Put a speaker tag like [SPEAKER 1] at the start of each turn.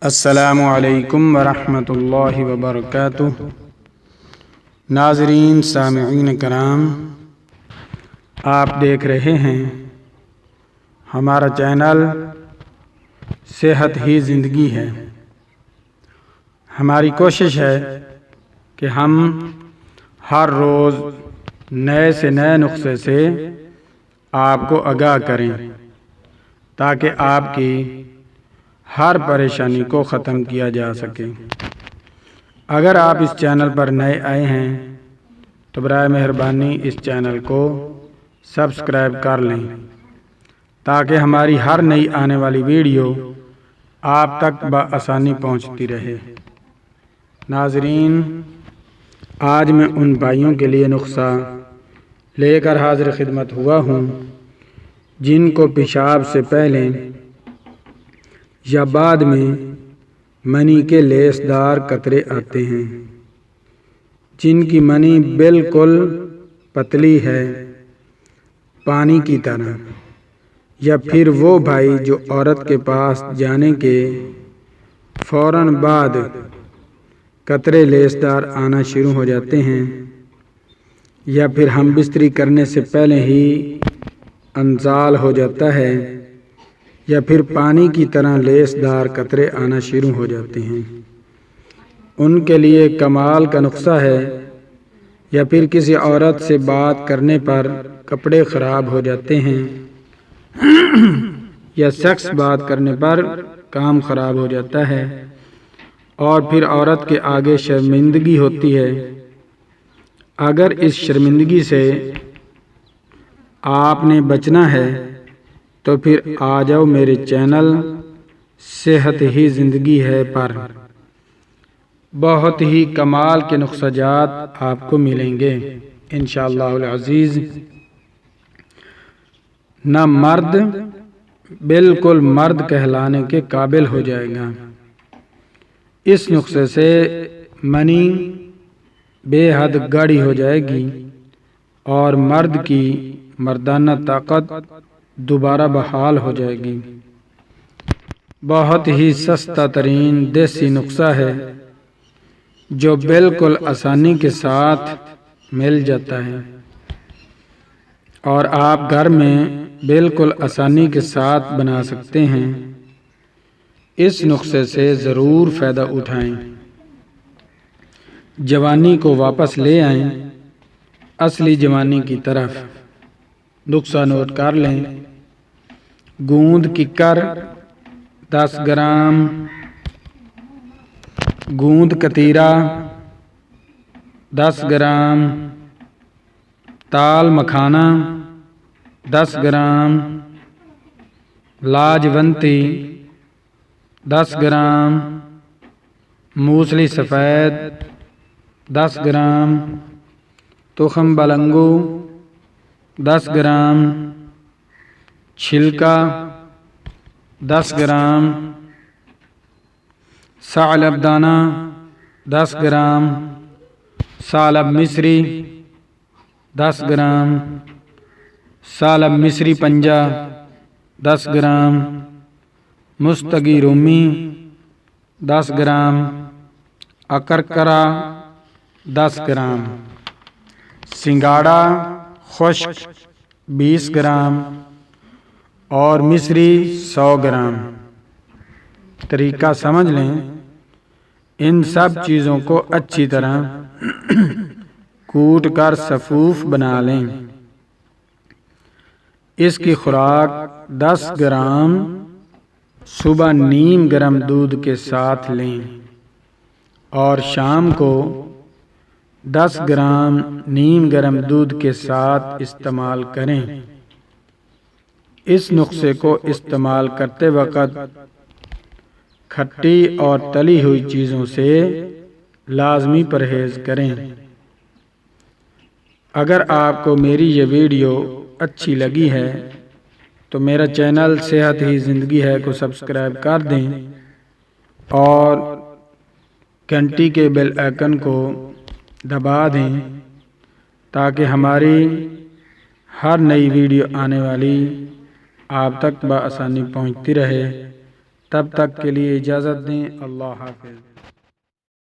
[SPEAKER 1] السلام علیکم ورحمۃ اللہ وبرکاتہ۔ ناظرین سامعین کرام، آپ دیکھ رہے ہیں ہمارا چینل صحت ہی زندگی ہے۔ ہماری کوشش ہے کہ ہم ہر روز نئے سے نئے نسخے سے آپ کو آگاہ کریں تاکہ آپ کی ہر پریشانی کو ختم کیا جا سکے۔ اگر آپ اس چینل پر نئے آئے ہیں تو برائے مہربانی اس چینل کو سبسکرائب کر لیں تاکہ ہماری ہر نئی آنے والی ویڈیو آپ تک بآسانی پہنچتی رہے۔ ناظرین، آج میں ان بھائیوں کے لیے نسخہ لے کر حاضر خدمت ہوا ہوں جن کو پیشاب سے پہلے یا بعد میں منی کے لیس دار قطرے آتے ہیں، جن کی منی بالکل پتلی ہے پانی کی طرح، یا پھر وہ بھائی جو عورت کے پاس جانے کے فوراً بعد قطرے لیس دار آنا شروع ہو جاتے ہیں، یا پھر ہم بستری کرنے سے پہلے ہی انزال ہو جاتا ہے، یا پھر پانی کی طرح لیس دار قطرے آنا شروع ہو جاتے ہیں، ان کے لیے کمال کا نسخہ ہے۔ یا پھر کسی عورت سے بات کرنے پر کپڑے خراب ہو جاتے ہیں، یا شخص بات کرنے پر کام خراب ہو جاتا ہے اور پھر عورت کے آگے شرمندگی ہوتی ہے۔ اگر اس شرمندگی سے آپ نے بچنا ہے تو پھر آ جاؤ میرے چینل صحت ہی زندگی ہے پر۔ بہت ہی کمال کے نسخہ جات آپ کو ملیں گے انشاءاللہ العزیز۔ نہ مرد بالکل مرد کہلانے کے قابل ہو جائے گا۔ اس نسخے سے منی بے حد گاڑھی ہو جائے گی اور مرد کی مردانہ طاقت دوبارہ بحال ہو جائے گی۔ بہت ہی سستا ترین دیسی نسخہ ہے جو بالکل آسانی کے ساتھ مل جاتا ہے اور آپ گھر میں بالکل آسانی کے ساتھ بنا سکتے ہیں۔ اس نسخے سے ضرور فائدہ اٹھائیں، جوانی کو واپس لے آئیں اصلی جوانی کی طرف۔ نسخہ نوٹ کر لیں۔ گوند ککر 10 گرام، گوند کتیرا 10 گرام، تال مکھانا 10 گرام، لاجونتی 10 گرام، موسلی سفید 10 گرام، تخم بلنگو 10 گرام، چھلکا 10 گرام، ثعلب دانہ 10 گرام، ثعلب مصری 10 گرام، ثعلب مصری پنجہ 10 گرام، مستگی رومی 10 گرام، اکرکرا 10 گرام، سنگاڑا خشک 20 گرام اور مصری 100 گرام۔ طریقہ سمجھ لیں۔ ان سب چیزوں کو اچھی طرح کوٹ کر صفوف بنا لیں۔ اس کی خوراک 10 گرام صبح نیم گرم دودھ کے ساتھ لیں اور شام کو 10 گرام نیم گرم دودھ کے ساتھ استعمال کریں۔ اس نسخے کو استعمال کرتے وقت کھٹی اور تلی ہوئی چیزوں سے لازمی پرہیز کریں۔ اگر آپ کو میری یہ ویڈیو اچھی لگی ہے تو میرا چینل صحت ہی زندگی ہے کو سبسکرائب کر دیں اور گھنٹی کے بیل آئیکن کو دبا دیں تاکہ ہماری ہر نئی ویڈیو آنے والی آپ تک بآسانی پہنچتی رہے۔ تب تک کے لیے اجازت دیں، اللہ حافظ۔